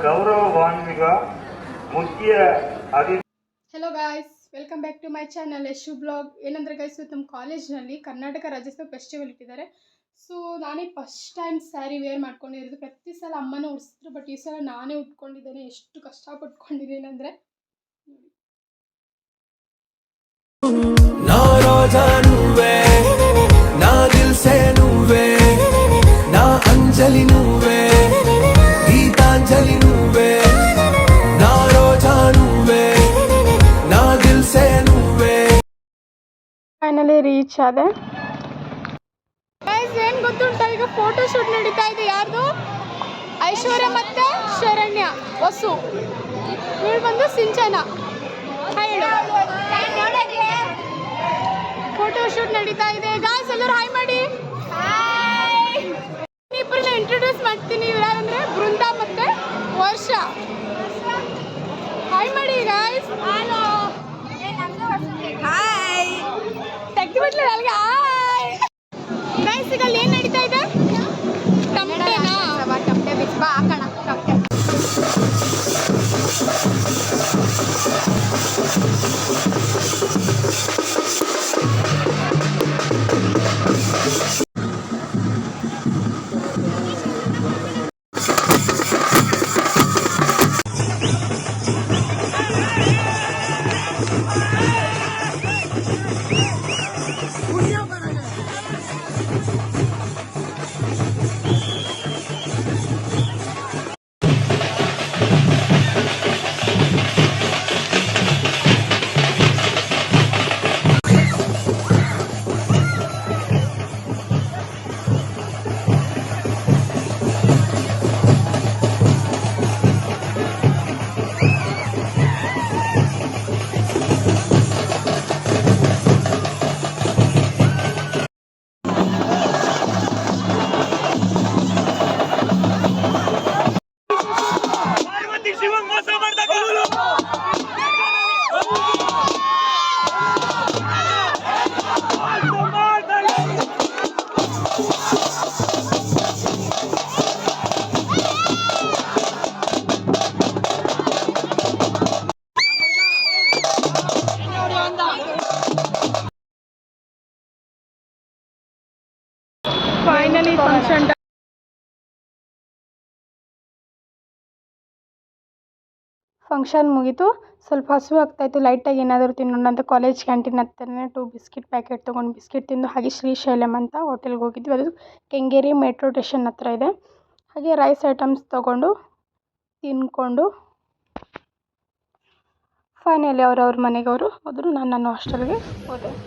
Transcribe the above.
ಗೌರವಾನ್ವಿತ ಮುಖ್ಯ ಅತಿಥಿ. Hello guys, welcome back to my channel Yashu blog. ಏನಂದರೆ ಗೈಸ್, ನಮ್ಮ ಕಾಲೇಜ್ನಲ್ಲಿ ಕರ್ನಾಟಕ ರಾಜ್ಯೋತ್ಸವ ಫೆಸ್ಟಿವಲ್ ಇಟ್ಟಿದ್ದಾರೆ. ಸೊ ನಾನೇ ಫಸ್ಟ್ ಟೈಮ್ ಸ್ಯಾರಿ ವೇರ್ ಮಾಡ್ಕೊಂಡಿರೋದು. ಪ್ರತಿ ಸಲ ಅಮ್ಮನ ಉಡಿಸಿದ್ರು, ಬಟ್ ಈ ಸಲ ನಾನೇ ಉಟ್ಕೊಂಡಿದ್ದೇನೆ. ಎಷ್ಟು ಕಷ್ಟಪಟ್ಕೊಂಡಿದ್ದೇನೆ ಅಂದರೆ ना रोजा नुवे ना दिल से नुवे ना अंजलि नुवे गीतांजलि नुवे ना रोजा नुवे ना दिल से नुवे. ಫೈನಲಿ ರೀಚ್ ಆದೆ. ಗೈಸ್, ಏನು ಗೊತ್ತುಂಟ, ಈಗ ಫೋಟೋ ಶೂಟ್ ನಡೀತಾ ಇದೆ. ಯಾರ್ದು? ಐಶ್ವರ್ಯ ಮತ್ತೆ ಶರಣ್ಯ ವಸು. ಇವಳು ಬಂದು ಸಿಂಚನ. ಹೇಳು, ಫೋಟೋ ಶೂಟ್ ನಡೀತಾ ಇದೆ. ಗಾಯ್ಸ್, ಎಲ್ಲರೂ ಹಾಯ್ ಮಾಡಿ. ಇಬ್ಬರನ್ನ ಇಂಟ್ರೊಡ್ಯೂಸ್ ಮಾಡ್ತೀನಿ. ಇವ್ರು ಯಾರಂದ್ರೆ ಬೃಂದಾ ಮತ್ತೆ ವರ್ಷ. ಹಾಯ್ ಮಾಡಿ ಗಾಯ್ಸ್. ಹಾಯ್ ತೆಗ್ದುಬಿಟ್ಲೆ ನನಗೆ. ಹಾಯ್ ಗಾಯ್ಸ್, ಈಗ ಅಲ್ಲಿ ಏನು ನಡೀತಾ ಇದೆ? ಟಮಟೆನಾ? ಟಮಟೆ ಬಿಚ್ಚ ಬಾ ಹಾಕೋಣ. ಟಮಟೆ ಫೈನಲಿ ಫಂಕ್ಷನ್ ಮುಗೀತು. ಸ್ವಲ್ಪ ಹಸಿವು ಆಗ್ತಾಯಿತ್ತು. ಲೈಟಾಗಿ ಏನಾದರೂ ತಿನ್ನೋಣ ಅಂತ ಕಾಲೇಜ್ ಕ್ಯಾಂಟೀನ್ ಹತ್ತಿರನೇ 2 ಬಿಸ್ಕಿಟ್ ಪ್ಯಾಕೆಟ್ ತೊಗೊಂಡು ಬಿಸ್ಕಿಟ್ ತಿಂದು ಹಾಗೆ ಶ್ರೀಶೈಲಂ ಅಂತ ಹೋಟೆಲ್ಗೆ ಹೋಗಿದ್ವಿ. ಅದು ಕೆಂಗೇರಿ ಮೆಟ್ರೋ ಸ್ಟೇಷನ್ ಹತ್ರ ಇದೆ. ಹಾಗೆ ರೈಸ್ ಐಟಮ್ಸ್ ತೊಗೊಂಡು ತಿನ್ಕೊಂಡು ಫೈನಲಿ ಅವ್ರವ್ರ ಮನೆಗೆ ಅವರು ಹೋದರು. ನಾನು ನನ್ನ ಹಾಸ್ಟೆಲ್ಗೆ ಹೋದೆ.